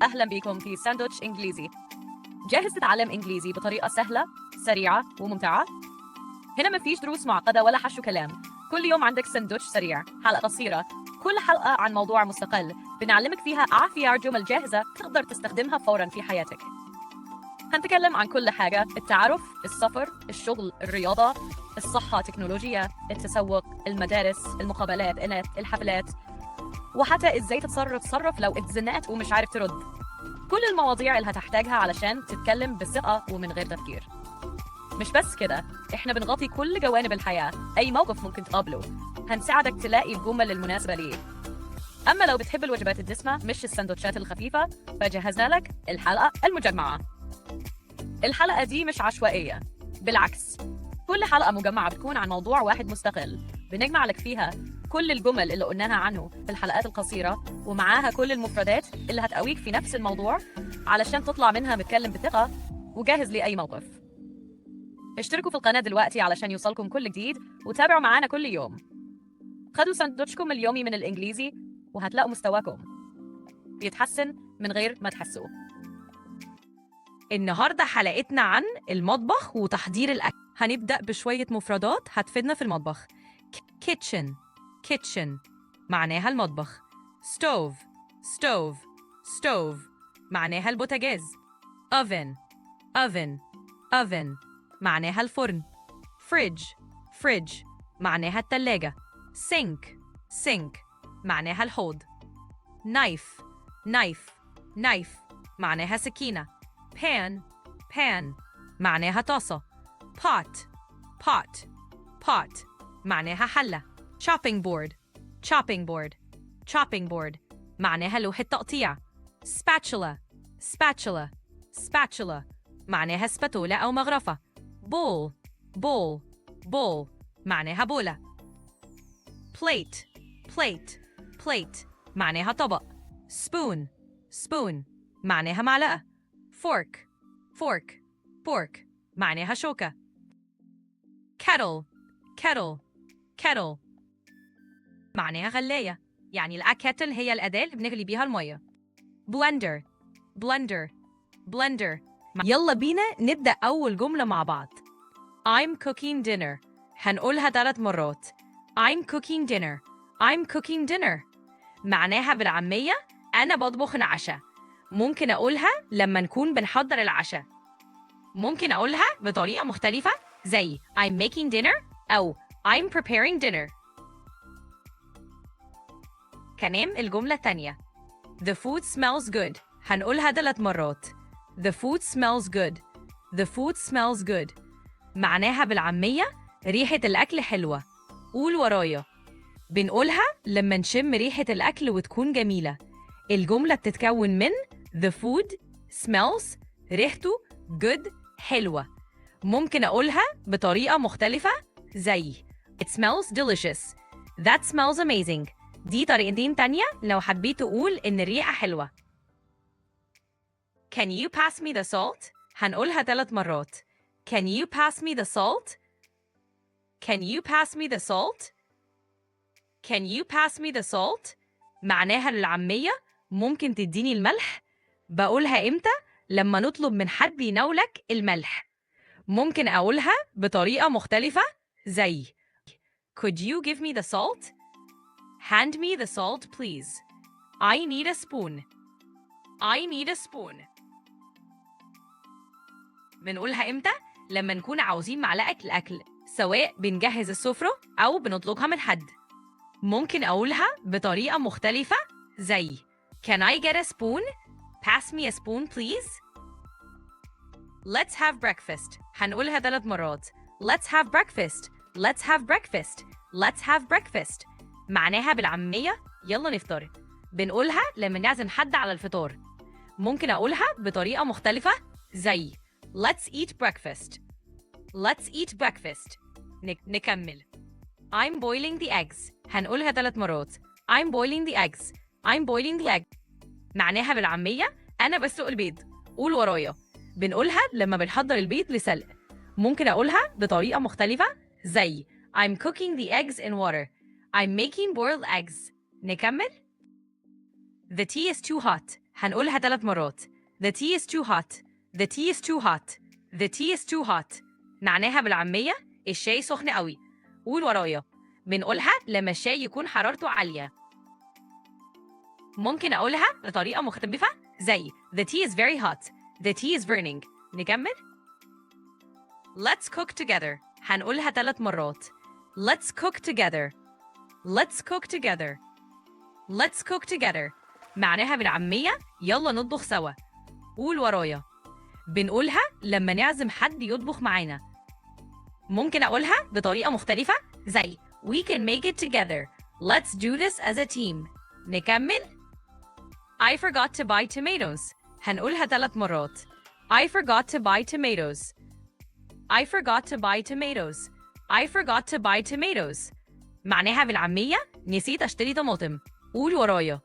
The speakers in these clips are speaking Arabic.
أهلا بكم في ساندوتش إنجليزي. جاهز تتعلم إنجليزي بطريقة سهلة، سريعة وممتعة؟ هنا مفيش دروس معقدة ولا حشو كلام. كل يوم عندك ساندوتش سريع، حلقة قصيرة، كل حلقة عن موضوع مستقل بنعلمك فيها عافية جمل جاهزة تقدر تستخدمها فوراً في حياتك. هنتكلم عن كل حاجة: التعارف، السفر، الشغل، الرياضة، الصحة، تكنولوجيا، التسوق، المدارس، المقابلات، الحفلات، وحتى ازاي تتصرف لو اتزنقت ومش عارف ترد. كل المواضيع اللي هتحتاجها علشان تتكلم بثقة ومن غير تفكير. مش بس كده، احنا بنغطي كل جوانب الحياة، اي موقف ممكن تقابله هنساعدك تلاقي الجمل المناسبة ليه. اما لو بتحب الوجبات الدسمة مش السندوتشات الخفيفة، فجهزنا لك الحلقة المجمعة. الحلقة دي مش عشوائية، بالعكس، كل حلقة مجمعة بتكون عن موضوع واحد مستقل، بنجمع لك فيها كل الجمل اللي قلناها عنه في الحلقات القصيرة، ومعاها كل المفردات اللي هتقويك في نفس الموضوع علشان تطلع منها متكلم بثقة وجاهز لأي موقف. اشتركوا في القناة دلوقتي علشان يوصلكم كل جديد، وتابعوا معانا كل يوم. خدوا ساندوتشكم اليومي من الإنجليزي وهتلاقوا مستواكم بيتحسن من غير ما تحسوا. النهاردة حلقتنا عن المطبخ وتحضير الأكل. هنبدأ بشوية مفردات هتفيدنا في المطبخ. kitchen معناها المطبخ. stove معناها البوتاجاز. oven معناها الفرن. fridge معناها التلاجة. sink معناها الحوض. knife معناها سكينة. pan معناها طاسة. pot معناها حلة. chopping board معناها لوحة تقطيع. spatula معناها سباتولا أو مغرفة. bowl معناها بولة. plate معناها طبق. spoon معناها معلقة. fork معناها شوكة. kettle معناها غلاية، يعني الكاتل هي الأداة اللي بنغلي بيها المية. blender يلا بينا نبدأ أول جملة مع بعض. I'm cooking dinner. هنقولها 3 مرات. I'm cooking dinner معناها بالعامية أنا بطبخ العشاء. ممكن أقولها لما نكون بنحضر العشاء. ممكن أقولها بطريقة مختلفة زي I'm making dinner أو I'm preparing dinner. كمان الجملة التانية The food smells good. هنقولها 3 مرات. The food smells good معناها بالعامية ريحة الأكل حلوة. قول ورايا. بنقولها لما نشم ريحة الأكل وتكون جميلة. الجملة بتتكون من The food smells ريحته good حلوة. ممكن أقولها بطريقة مختلفة زي It smells delicious. That smells amazing. دي طريقتين تانية لو حبيت تقول إن الريحة حلوة. Can you pass me the salt؟ هنقولها 3 مرات. Can you pass me the salt؟ معناها للعامية ممكن تديني الملح؟ بقولها إمتى؟ لما نطلب من حد يناولك الملح. ممكن أقولها بطريقة مختلفة زي Could you give me the salt؟ Hand me the salt please. I need a spoon. بنقولها إمتى؟ لما نكون عاوزين معلقة الأكل، سواء بنجهز السفرة أو بنطلبها من حد. ممكن أقولها بطريقة مختلفة زي Can I get a spoon؟ Pass me a spoon please. Let's have breakfast. هنقولها 3 مرات. Let's have breakfast معناها بالعامية يلا نفطر. بنقولها لما نعزم حد على الفطار. ممكن أقولها بطريقة مختلفة زي Let's eat breakfast. نكمل. I'm boiling the eggs. هنقولها 3 مرات. I'm boiling the eggs. معناها بالعامية أنا بسلق البيض. قول ورايا. بنقولها لما بنحضر البيض لسلق. ممكن أقولها بطريقة مختلفة زي I'm cooking the eggs in water. I'm making boiled eggs. نكمل. The tea is too hot. هنقولها 3 مرات. The tea is too hot. The tea is too hot. The tea is too hot. معناها بالعامية الشاي سخن قوي. قول ورايا. بنقولها لما الشاي يكون حرارته عالية. ممكن أقولها بطريقة مختلفة زي The tea is very hot. The tea is burning. نكمل. Let's cook together. هنقولها 3 مرات. Let's cook together. Let's cook together. Let's cook together. معناها بالعامية يلا نطبخ سوا. قول ورايا. بنقولها لما نعزم حد يطبخ معانا. ممكن أقولها بطريقة مختلفة زي We can make it together. Let's do this as a team. نكمل. I forgot to buy tomatoes. هنقولها 3 مرات. I forgot to buy tomatoes. I forgot to buy tomatoes. I forgot to buy tomatoes. معناها بالعامية نسيت أشتري طماطم. قول ورايا.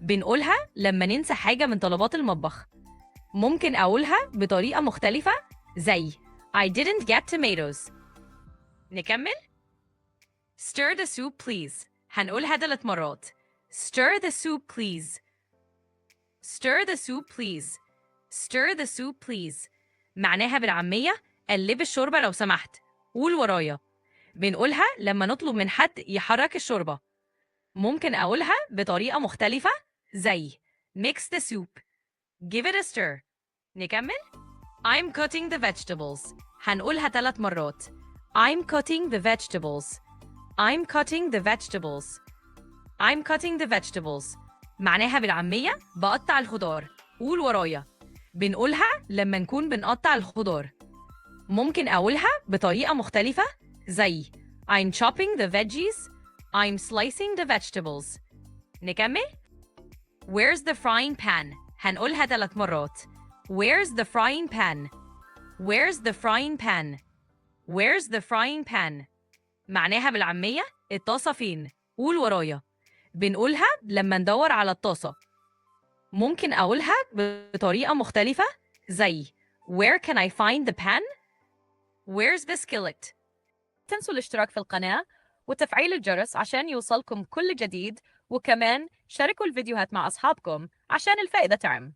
بنقولها لما ننسى حاجة من طلبات المطبخ. ممكن أقولها بطريقة مختلفة زي I didn't get tomatoes. نكمل. Stir the soup please. هنقولها 3 مرات. Stir the soup please. Stir the soup please. Stir the soup please. معناها بالعامية قلب الشوربة لو سمحت. قول ورايا. بنقولها لما نطلب من حد يحرك الشوربة. ممكن أقولها بطريقة مختلفة زي Mix the soup. Give it a stir. نكمل. I'm cutting the vegetables. هنقولها 3 مرات. I'm cutting the vegetables. I'm cutting the vegetables. I'm cutting the vegetables. معناها بالعامية بقطع الخضار. قول ورايا. بنقولها لما نكون بنقطع الخضار. ممكن أقولها بطريقة مختلفة زي I'm chopping the veggies. I'm slicing the vegetables. نكمل. Where's the frying pan? هنقولها 3 مرات. Where's the frying pan? Where's the frying pan? Where's the frying pan? معناها بالعامية الطاسة فين؟ قول ورايا. بنقولها لما ندور على الطاسة. ممكن أقولها بطريقة مختلفة زي Where can I find the pan? Where's the skillet? تنسوا الاشتراك في القناة وتفعيل الجرس عشان يوصلكم كل جديد، وكمان شاركوا الفيديوهات مع أصحابكم عشان الفائدة تعم.